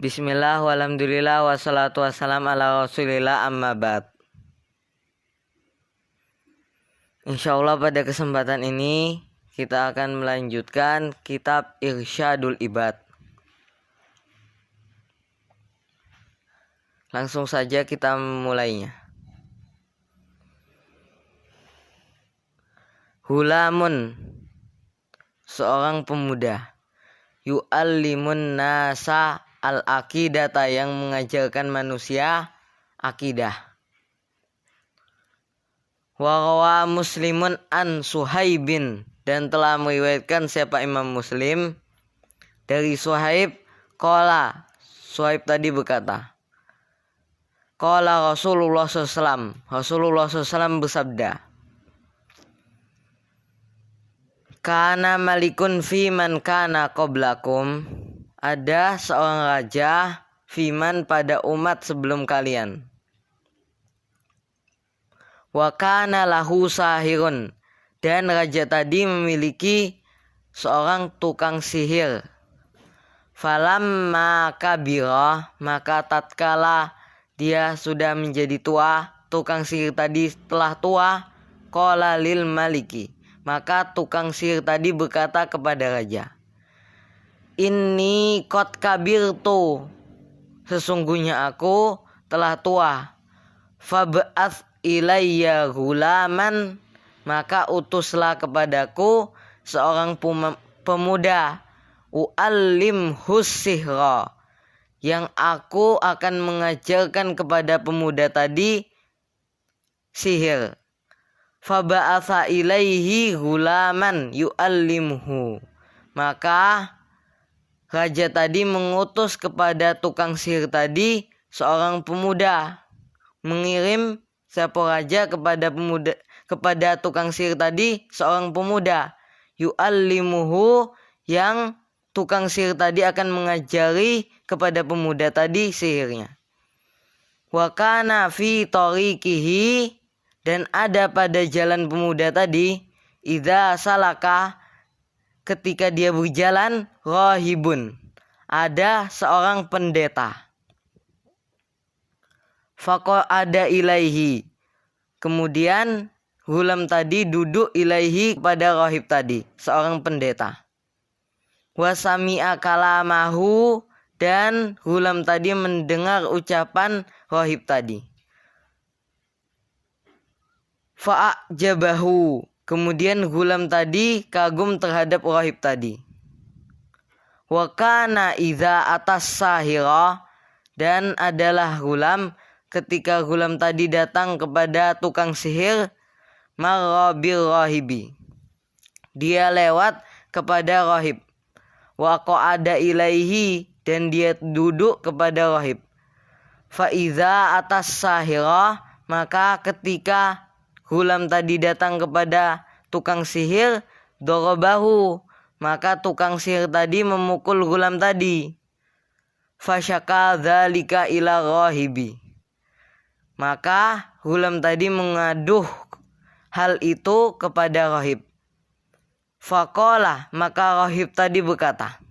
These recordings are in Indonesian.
Bismillah, walhamdulillah, wassalatu wassalam ala rasulillah, amma ba'd. Insyaallah pada kesempatan ini kita akan melanjutkan kitab Irsyadul Ibad. Langsung saja kita memulainya. Hulamun, seorang pemuda, yu'allimun nasa al-aqidata, yang mengajarkan manusia akidah. Wa rawa Muslimun an Suhaibin, dan telah meriwayatkan siapa Imam Muslim dari Suhaib, qala, Suhaib tadi berkata, qala Rasulullah SAW, Rasulullah SAW bersabda, kana malikun fi man kana qablakum, ada seorang raja fiman pada umat sebelum kalian. Wa kana lahu sahirun, dan raja tadi memiliki seorang tukang sihir. Falamma kabira, maka tatkala dia sudah menjadi tua, tukang sihir tadi telah tua, qala lil maliki, maka tukang sihir tadi berkata kepada raja, inni qad kabirtu, sesungguhnya aku telah tua. Fab'ath ilayya gulaman, maka utuslah kepadaku seorang pemuda, u'allimhus sihra, yang aku akan mengajarkan kepada pemuda tadi sihir. Fab'atha ilaihi gulaman yu'allimhu, maka raja tadi mengutus kepada tukang sihir tadi seorang pemuda, mengirim siapa raja kepada tukang sihir tadi seorang pemuda, yu'allimuhu, yang tukang sihir tadi akan mengajari kepada pemuda tadi sihirnya. Wa kana fi tariqihi, dan ada pada jalan pemuda tadi, idza salaka, ketika dia berjalan, rahibun, ada seorang pendeta. Faqa'ada ilaihi, kemudian gulam tadi duduk ilaihi kepada rahib tadi, seorang pendeta. Wa sami'a kalamahu, dan gulam tadi mendengar ucapan rahib tadi. Fa'ajabahu, kemudian gulam tadi kagum terhadap rahib tadi. Wa kana idza atas sahira, dan adalah gulam ketika gulam tadi datang kepada tukang sihir, marrabil rahibi, dia lewat kepada rahib. Wa qa'ada ilaihi, dan dia duduk kepada rahib. Fa iza atas sahira, maka ketika gulam tadi datang kepada tukang sihir, dorobahu, maka tukang sihir tadi memukul gulam tadi. Fasyaka dzalika ila rahibi, maka gulam tadi mengaduh hal itu kepada rahib. Faqala, maka rahib tadi berkata,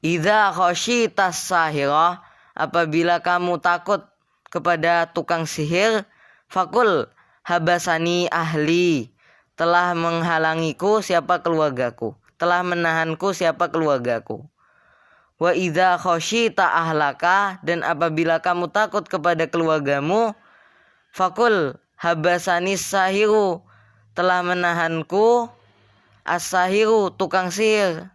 idza khasyitas sahira, apabila kamu takut kepada tukang sihir, fakul habasani ahli, telah menghalangiku siapa keluargaku, telah menahanku siapa keluargaku. Wa idza khasyita ahlaka, dan apabila kamu takut kepada keluargamu, fakul habasani sahiru, telah menahanku as-sahiru, tukang sihir.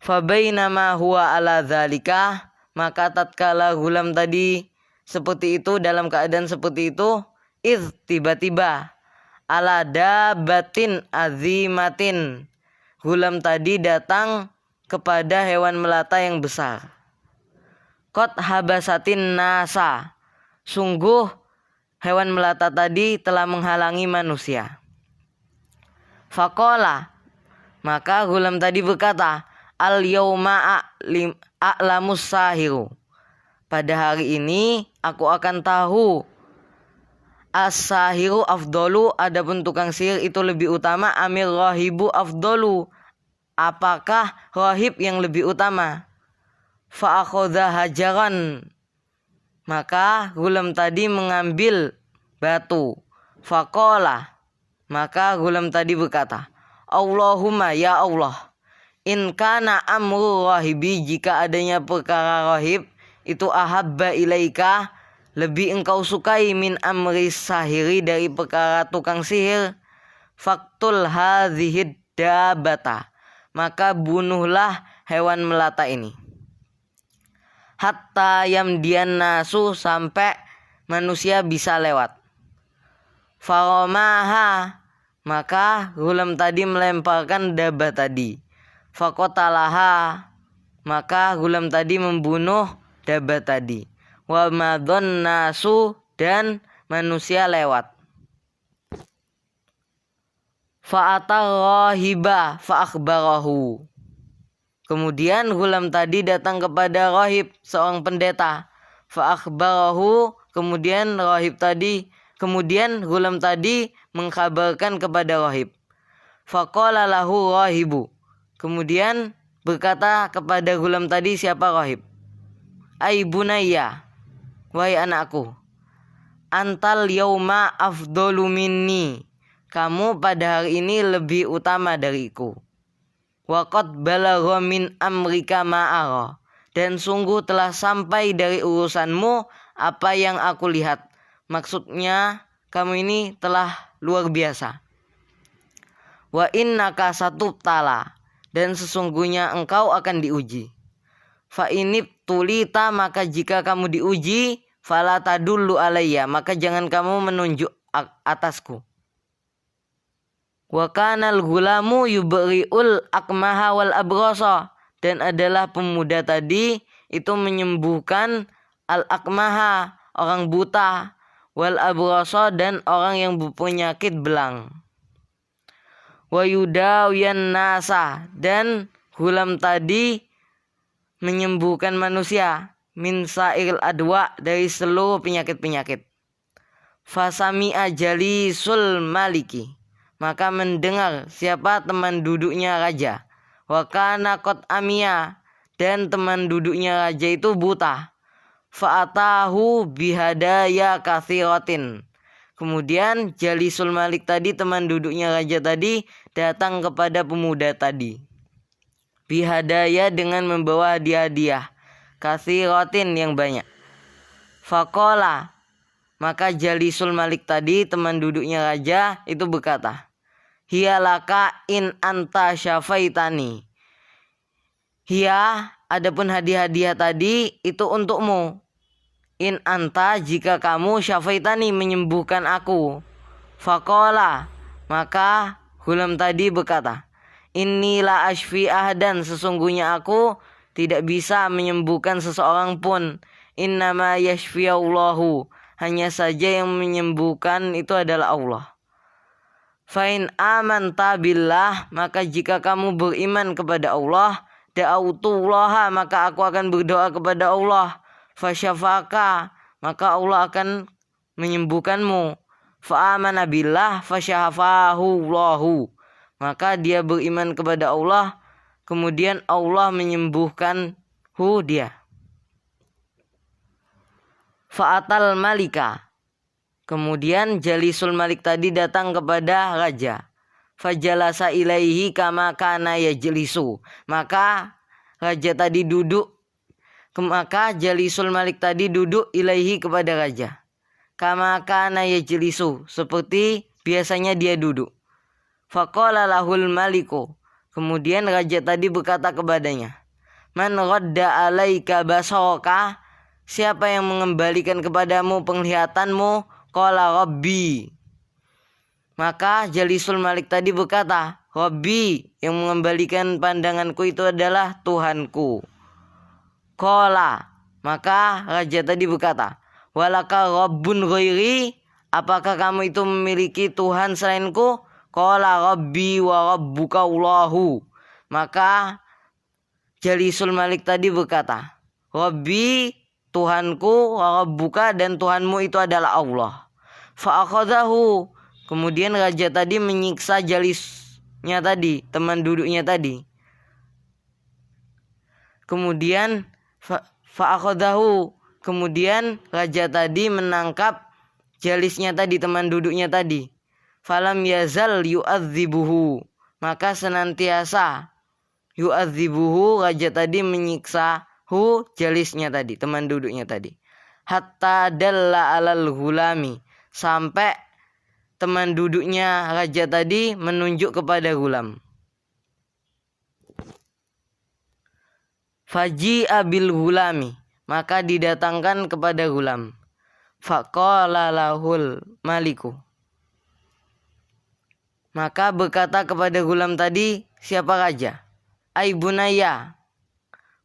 Fabainama huwa ala dzalika, maka tatkala gulam tadi seperti itu, dalam keadaan seperti itu, tiba-tiba ala dabatin azimatin, gulam tadi datang kepada hewan melata yang besar. Qad habasatin nasa, sungguh hewan melata tadi telah menghalangi manusia. Faqala, maka gulam tadi berkata, al yauma a'lamus sahiru, pada hari ini aku akan tahu as-sahiru afdolu, adapun tukang sihir itu lebih utama, amir rahibu afdolu, apakah rahib yang lebih utama? Fa akhadha hajaran, maka gulam tadi mengambil batu. Faqala, maka gulam tadi berkata, Allahumma ya Allah, in kana amru rahibi, jika adanya perkara rahib itu ahabba ilaika, lebih engkau sukai min amri sahiri, dari perkara tukang sihir, faktul hadhid dabata, maka bunuhlah hewan melata ini. Hatta yamdian nasu, sampai manusia bisa lewat. Faromaha, maka gulam tadi melemparkan dabah tadi. Fakotalaha, maka gulam tadi membunuh dabah tadi. Wa madon nasu, dan manusia lewat. Fa'atar rahiba fa'akhbarahu, kemudian gulam tadi datang kepada rahib, seorang pendeta. Fa'akhbarahu, kemudian gulam tadi mengkabarkan kepada rahib. Faqala lahu rahibu, kemudian berkata kepada gulam tadi, siapa rahib? Ai bunayya, wahai anakku, antal yauma afdalu minni, kamu pada hari ini lebih utama dariku. Waqad balagha min amrika ma'ara, dan sungguh telah sampai dari urusanmu apa yang aku lihat. Maksudnya kamu ini telah luar biasa. Wa innaka satubtala, dan sesungguhnya engkau akan diuji. Fa inib tulita, maka jika kamu diuji, fala tadullu alayya, maka jangan kamu menunjuk atasku. Wa kanal gulamu yubri'ul akmaha wal abrasa, dan adalah pemuda tadi itu menyembuhkan al akmaha, orang buta, wal abrasa, dan orang yang berpenyakit belang. Wa yudawiyan nasa, dan gulam tadi menyembuhkan manusia, min sa'il adwa, dari seluruh penyakit-penyakit. Fasami'a jalisul maliki, maka mendengar siapa teman duduknya raja. Wa kana qad amiya, dan teman duduknya raja itu buta. Fa'atahu bihadaya katsiratin, kemudian Jalisul Malik tadi, teman duduknya raja tadi, datang kepada pemuda tadi. Bihadaya, dengan membawa hadiah-hadiah, katsiratin, yang banyak. Faqala, maka Jalisul Malik tadi, teman duduknya raja itu berkata, hiyalaka in anta syafaitani, hiya, adapun hadiah-hadiah tadi itu untukmu. In anta, jika kamu, syafaitani, menyembuhkan aku. Faqala, maka gulam tadi berkata, inilah ashfi ahdan, sesungguhnya aku tidak bisa menyembuhkan seseorang pun. Innama yashfiyallahu, hanya saja yang menyembuhkan itu adalah Allah. Fa'in amanta billah, maka jika kamu beriman kepada Allah, da'autullaha, maka aku akan berdoa kepada Allah. Fasyafaka, maka Allah akan menyembuhkanmu. Fa'amana billah fasyafahu Allahu, maka dia beriman kepada Allah, kemudian Allah menyembuhkan dia. Fa'atal malika, kemudian Jalisul Malik tadi datang kepada raja. Fajalasa ilaihi kama kana yajlisu, maka raja tadi duduk, maka Jalisul Malik tadi duduk ilaihi kepada raja. Kama kana yajlisu, seperti biasanya dia duduk. Faqala lahul maliku, kemudian raja tadi berkata kepadanya, man radda alaika basaraka, siapa yang mengembalikan kepadamu penglihatanmu? Qala rabbi, maka Jalisul Malik tadi berkata, rabbi, yang mengembalikan pandanganku itu adalah Tuhanku. Qala, maka raja tadi berkata, walaka rabbun ghairi, apakah kamu itu memiliki Tuhan selainku? Qala rabbi wa rabbuka Allahu, maka Jalisul Malik tadi berkata, rabbi, Tuhanku, wa rabbuka, dan Tuhanmu itu adalah Allah. Fa'akhadahu, kemudian raja tadi menyiksa Jalisnya tadi, teman duduknya tadi. Kemudian fa'akhadahu, kemudian raja tadi menangkap jalisnya tadi, teman duduknya tadi. Falam yazal yu'adzibuhu, maka senantiasa yu'adzibuhu, raja tadi menyiksa jalisnya tadi, teman duduknya tadi. Hatta dalla alal gulami, sampai teman duduknya raja tadi menunjuk kepada gulam. Faji'a bil gulami, maka didatangkan kepada gulam. Faqala lahul maliku, maka berkata kepada gulam tadi, siapa raja? Ai bunaya,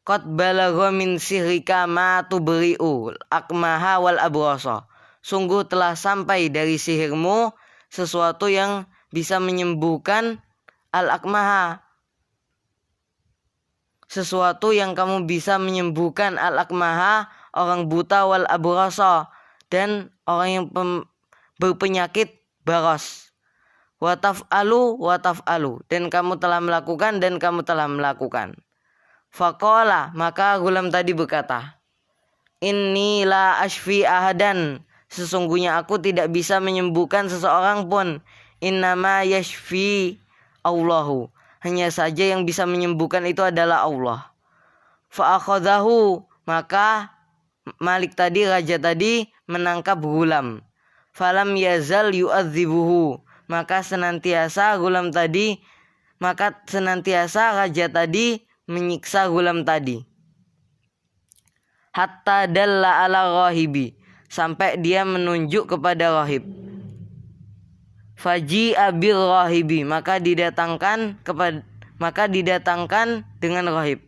qad balagha min sihrika ma tubri'u akmaha wal abrasa, sungguh telah sampai dari sihirmu sesuatu yang bisa menyembuhkan al-akmaha, sesuatu yang kamu bisa menyembuhkan al-akmaha, orang buta, wal abrasa, dan orang yang berpenyakit baros. Wataf'alu, dan kamu telah melakukan, dan kamu telah melakukan. Faqala, maka gulam tadi berkata, inni la ashfi ahadan, sesungguhnya aku tidak bisa menyembuhkan seseorang pun. Innama yashfi Allahu, hanya saja yang bisa menyembuhkan itu adalah Allah. Fa'akhadahu, maka Malik tadi, raja tadi menangkap gulam. Falam yazal yu'adzibuhu, maka senantiasa raja tadi menyiksa gulam tadi. Hatta dalla ala rahibi, sampai dia menunjuk kepada rahib. Faji'a bil rahibi, maka didatangkan dengan rahib.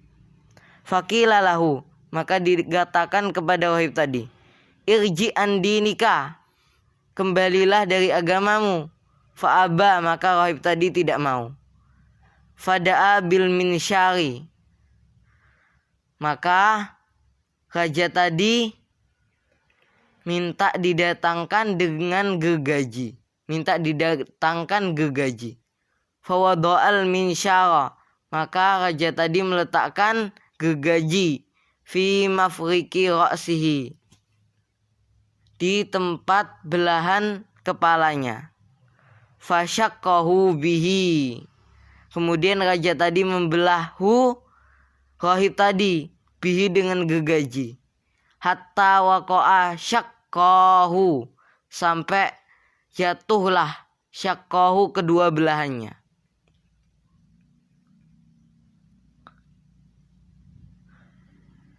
Faqila lahu, maka dikatakan kepada rahib tadi, irji an dinika, kembalilah dari agamamu. Fa'aba, maka rahib tadi tidak mau. Fada'a bil minsyari, maka raja tadi minta didatangkan dengan gergaji. Fawada'al minsyara, maka raja tadi meletakkan gergaji fi mafriki ra'sihi, di tempat belahan kepalanya. Fasyaqqahu bihi, kemudian raja tadi membelah rahib tadi bihi dengan gergaji. Hatta waqa'a syaqqahu, sampai jatuhlah syaqqahu, kedua belahannya.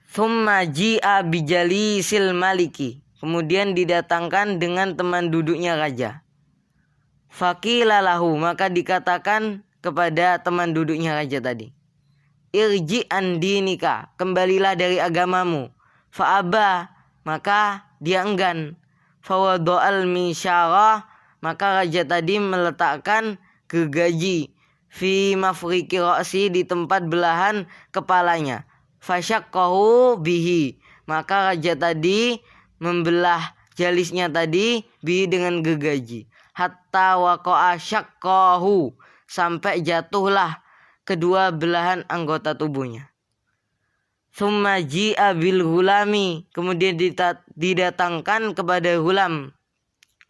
Thumma ji'a bijalisil maliki, kemudian didatangkan dengan teman duduknya raja. Faqila lahu, maka dikatakan kepada teman duduknya raja tadi, irji an dinika, kembalilah dari agamamu. Fa'aba, maka dia enggan. Fawada'al minsyara, maka raja tadi meletakkan gergaji fi mafriki ra'si, di tempat belahan kepalanya. Fasyaqqahu bihi, maka raja tadi membelah jalisnya tadi bihi dengan gergaji. Hatta waqa'a syaqqahu, sampai jatuhlah kedua belahan anggota tubuhnya. Tsumma ji'a bil gulami, kemudian didatangkan kepada gulam.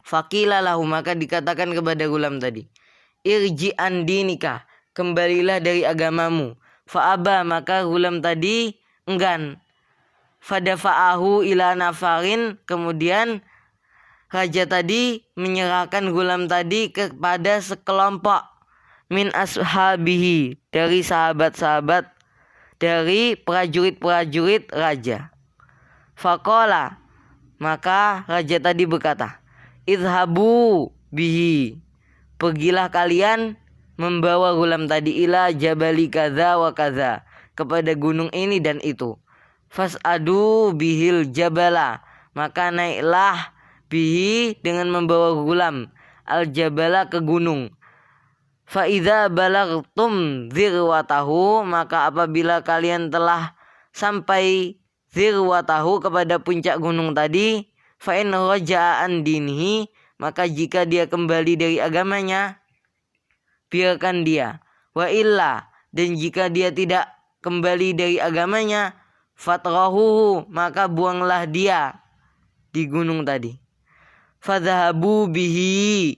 Faqila lahu, maka dikatakan kepada gulam tadi, irji an dinika, kembalilah dari agamamu. Fa'aba, maka gulam tadi enggan. Fadafa'ahu ila nafarin, kemudian raja tadi menyerahkan gulam tadi kepada sekelompok min ashabihi, dari sahabat-sahabat, dari prajurit-prajurit raja. Faqala, maka raja tadi berkata, idhabu bihi, pergilah kalian membawa gulam tadi ila jabali kaza wa kaza, kepada gunung ini dan itu. Fas'adu bihil jabala, maka naiklah bihi, dengan membawa gulam, al jabala, ke gunung. Fa'idha balagtum zirwatahu, maka apabila kalian telah sampai zirwatahu, kepada puncak gunung tadi, fa'in raja'a an dinihi, maka jika dia kembali dari agamanya, biarkan dia. Wa illa, dan jika dia tidak kembali dari agamanya, fatrahuhu, maka buanglah dia di gunung tadi. Fadhahabu bihi,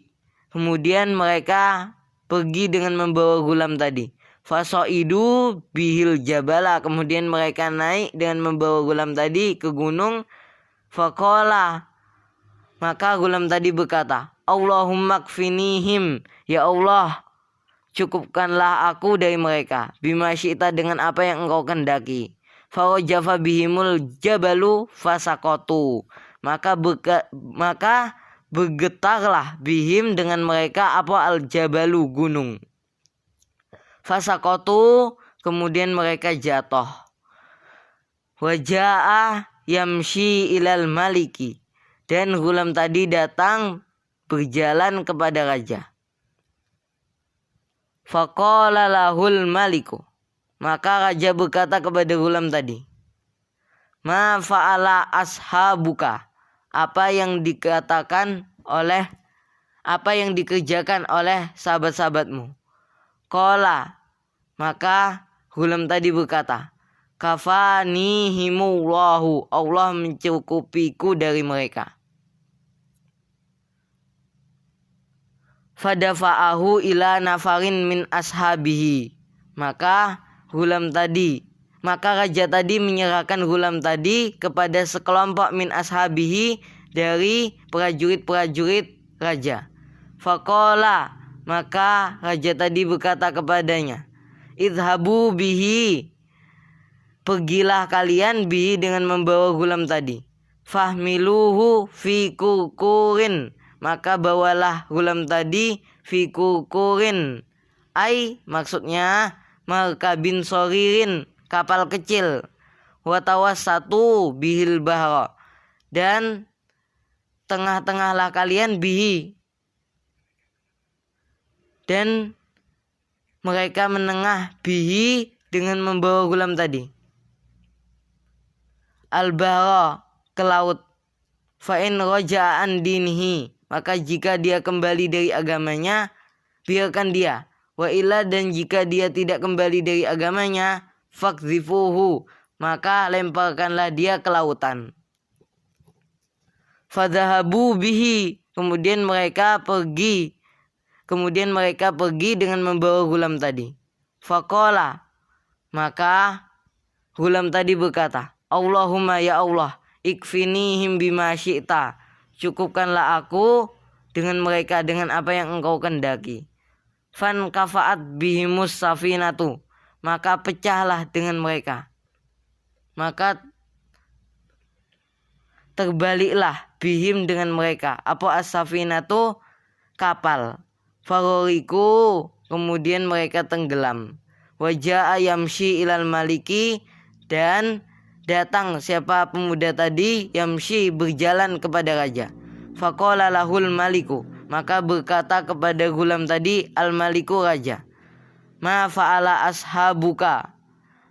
kemudian mereka pergi dengan membawa gulam tadi. Fasoidu bihil jabala, kemudian mereka naik dengan membawa gulam tadi ke gunung. Faqala, maka gulam tadi berkata, Allahumma kfinihim, ya Allah, cukupkanlah aku dari mereka, bima syi'ta, dengan apa yang engkau kendaki. Farajafa bihimul jabalu fasakotu, maka bergetarlah bihim dengan mereka apa al jabalu gunung. Fasakotu, kemudian mereka jatuh. Waja'a yamshi ilal maliki, dan gulam tadi datang berjalan kepada raja. Faqala lahul maliku, maka raja berkata kepada gulam tadi, ma fa'ala ashabuka, apa yang dikerjakan oleh sahabat-sahabatmu. Qala, maka gulam tadi berkata, kafanihimullahu, Allah mencukupiku dari mereka. Fadafa'ahu ila nafarin min ashabihi, maka raja tadi menyerahkan gulam tadi kepada sekelompok min ashabihi, dari prajurit-prajurit raja. Faqala, maka raja tadi berkata kepadanya, idhabu bihi, pergilah kalian bihi, dengan membawa gulam tadi. Fahmiluhu fi kukurin, maka bawalah gulam tadi fi kukurin, maksudnya markabin soririn, kapal kecil. Watawassatu bihil bahra, dan tengah-tengahlah kalian bihi, dan mereka menengah bihi dengan membawa gulam tadi. Al-bahra, ke laut. Fa'in roja'an dinihi, maka jika dia kembali dari agamanya, biarkan dia. Wa illa, dan jika dia tidak kembali dari agamanya, fakzifuhu, maka lemparkanlah dia ke lautan. Fadhahabu bihi, kemudian mereka pergi dengan membawa gulam tadi. Faqala, maka gulam tadi berkata, Allahumma, ya Allah, ikfinihim bima syi'ta, cukupkanlah aku dengan mereka dengan apa yang engkau kendaki. Fan kafaat bihimus safinatu, maka pecahlah dengan mereka, maka terbaliklah bihim dengan mereka apa as-safinatu, kapal. Faroriku, kemudian mereka tenggelam. Waja'a yamshi ilal maliki, dan datang siapa pemuda tadi, yamshi, berjalan kepada raja. Faqala lahul maliku, maka berkata kepada gulam tadi al maliku, raja, ma fa'ala ashabuka,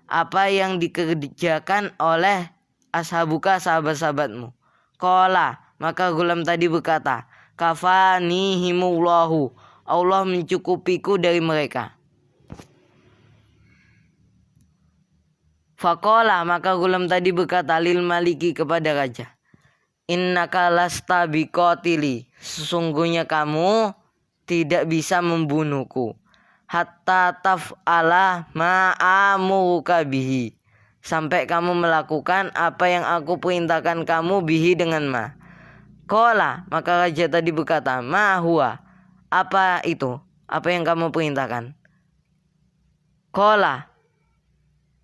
apa yang dikerjakan oleh ashabuka, sahabat-sahabatmu. Qala, maka gulam tadi berkata, kafanihimullahu, Allah mencukupiku dari mereka. Faqala, maka gulam tadi berkata lil maliki, kepada raja, innaka lasta biqatili, sesungguhnya kamu tidak bisa membunuhku, hatta taf'ala ma'amuka bihi, sampai kamu melakukan apa yang aku perintahkan kamu bihi, dengan ma. Qala, maka raja tadi berkata, ma huwa, apa itu, apa yang kamu perintahkan. Qala,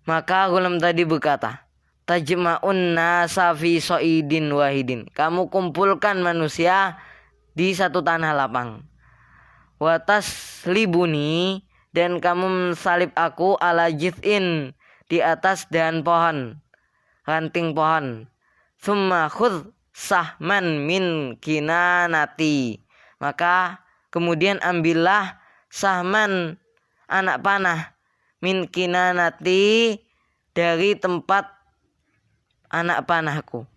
maka gulam tadi berkata, tajma'un nasa fi so'idin wahidin, kamu kumpulkan manusia di satu tanah lapang. Watas libuni, dan kamu mensalib aku ala jiz'in, di atas dahan pohon, ranting pohon. Summa khudh sahman min kinanati, maka kemudian ambillah sahman, anak panah, min kinanati, dari tempat anak panahku.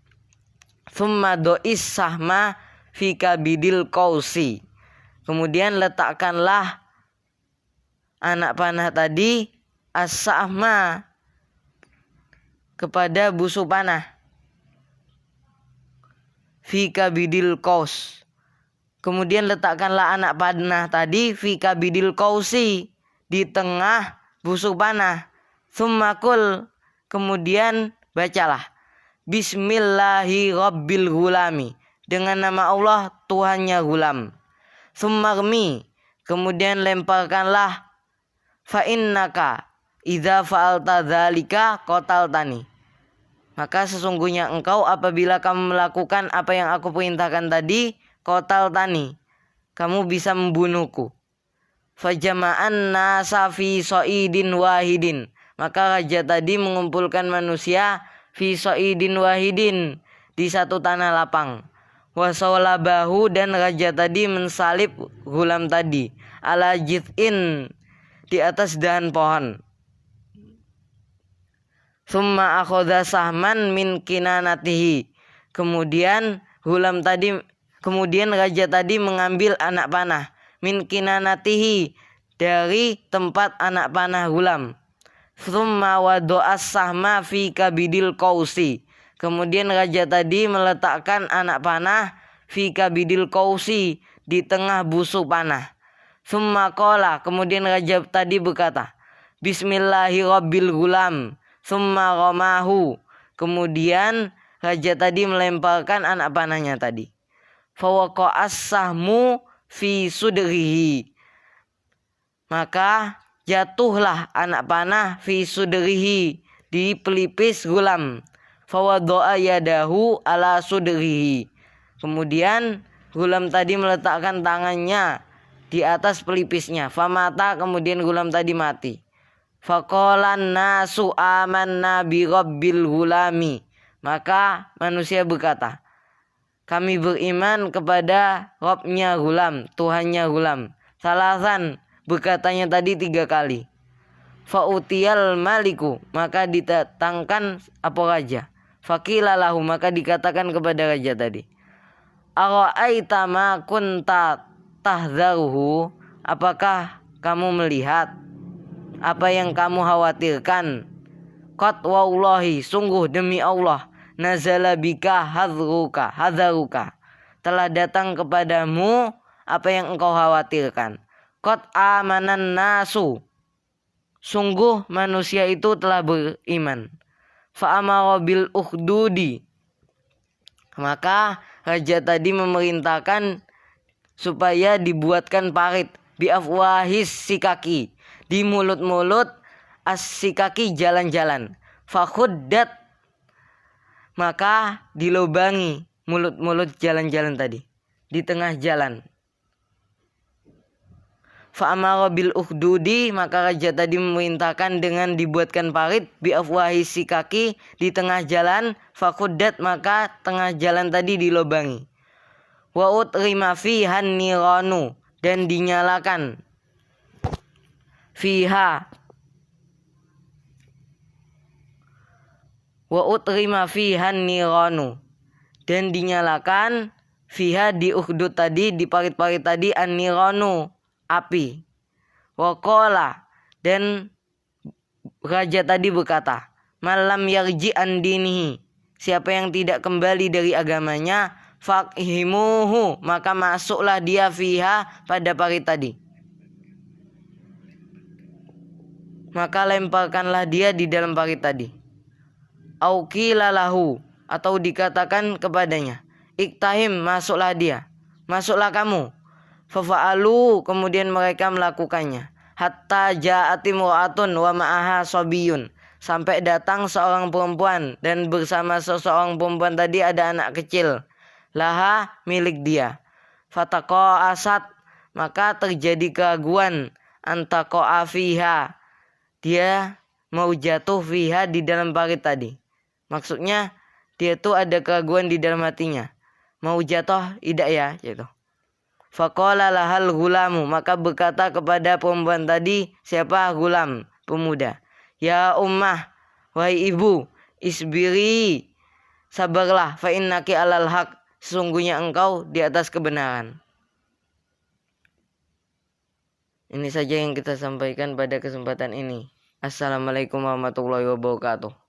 Summa do'is sahma fi kabidil kausi, kemudian letakkanlah anak panah tadi as-sahma, kepada busuk panah. Fi kabidil qaus. Kemudian letakkanlah anak panah tadi fi kabidil qausi, di tengah busuk panah. Tsummakul, kemudian bacalah Bismillahi Rabbil Gulami, dengan nama Allah Tuhannya gulam. Tsummarmi, kemudian lemparkanlah fa innaka idza fa'alta dzalika qataltani, maka sesungguhnya engkau apabila kamu melakukan apa yang aku perintahkan tadi, qataltani, kamu bisa membunuhku. Fajama'an nasa fi so'idin wahidin, maka raja tadi mengumpulkan manusia fi so'idin wahidin, di satu tanah lapang. Wasolabahu, dan raja tadi mensalib gulam tadi ala jit'in, di atas dahan pohon. Summa akhadha sahman min kinanatihi, kemudian raja tadi mengambil anak panah min kinanatihi, dari tempat anak panah gulam. Summa wadu'as sahma fi kabidil qausi, kemudian raja tadi meletakkan anak panah fi kabidil qausi, di tengah busuk panah. Summa qala, kemudian raja tadi berkata Bismillahirabbil gulam. Summa ramahu, kemudian raja tadi melemparkan anak panahnya tadi. Fawaqa'as sahmu fi sudrihi, maka jatuhlah anak panah fi sudrihi, di pelipis gulam. Fawado'a yadahu ala sudrihi, kemudian gulam tadi meletakkan tangannya di atas pelipisnya. Famata, kemudian gulam tadi mati. Faqalan nasu amanna bi rabbil gulami, maka manusia berkata, kami beriman kepada Rabbnya gulam, Tuhannya gulam. Salasan, berkatanya tadi 3 kali. Fa'utiyal maliku, maka didatangkan apa raja. Faqilalahu, maka dikatakan kepada raja tadi, ara'aita ma kunta tahzaruhu, apakah kamu melihat apa yang kamu khawatirkan? Qad wallahi, sungguh demi Allah, nazala bika hadzaruka, telah datang kepadamu apa yang engkau khawatirkan. Qad amanan nasu, sungguh manusia itu telah beriman. Fa amara bil ukhdudi, maka raja tadi memerintahkan supaya dibuatkan parit bi afwahis sikaki, di mulut-mulut as-sikaki, jalan-jalan. Fakhuddat, maka dilubangi mulut-mulut jalan-jalan tadi di tengah jalan. Fa'amara bil ukhdudi, maka raja tadi memerintahkan dengan dibuatkan parit bi afwahis sikaki, di tengah jalan. Fakhuddat, maka tengah jalan tadi dilubangi. Wa utrima fihan niranu, dan dinyalakan fiha, wa utrima fihan niranu, dan dinyalakan fiha, di ukhdud tadi, di parit-parit tadi, an-niranu, api. Wa qala, dan raja tadi berkata, malam yarji an dinihi, siapa yang tidak kembali dari agamanya, faqihimuhu, maka masuklah dia fiha, pada parit tadi, maka lemparkanlah dia di dalam parit tadi. Auqilalahu, atau dikatakan kepadanya, iktahim, masuklah dia, masuklah kamu. Fafa'alu, kemudian mereka melakukannya. Hatta ja'ati mu'atun wa ma'aha sobiyun, sampai datang seorang perempuan, dan bersama seseorang perempuan tadi ada anak kecil. Laha, milik dia. Fataqa'asat, maka terjadi keraguan. Antaqa'a fiha, dia mau jatuh fiha, di dalam parit tadi. Maksudnya dia tuh ada keraguan di dalam hatinya, mau jatuh tidak ya gitu. Faqala lahal gulamu, maka berkata kepada perempuan tadi, siapa? Gulam, pemuda. Ya ummah, wahai ibu, isbiri, sabarlah, fa innaki alal haq, sesungguhnya engkau di atas kebenaran. Ini saja yang kita sampaikan pada kesempatan ini. Assalamualaikum warahmatullahi wabarakatuh.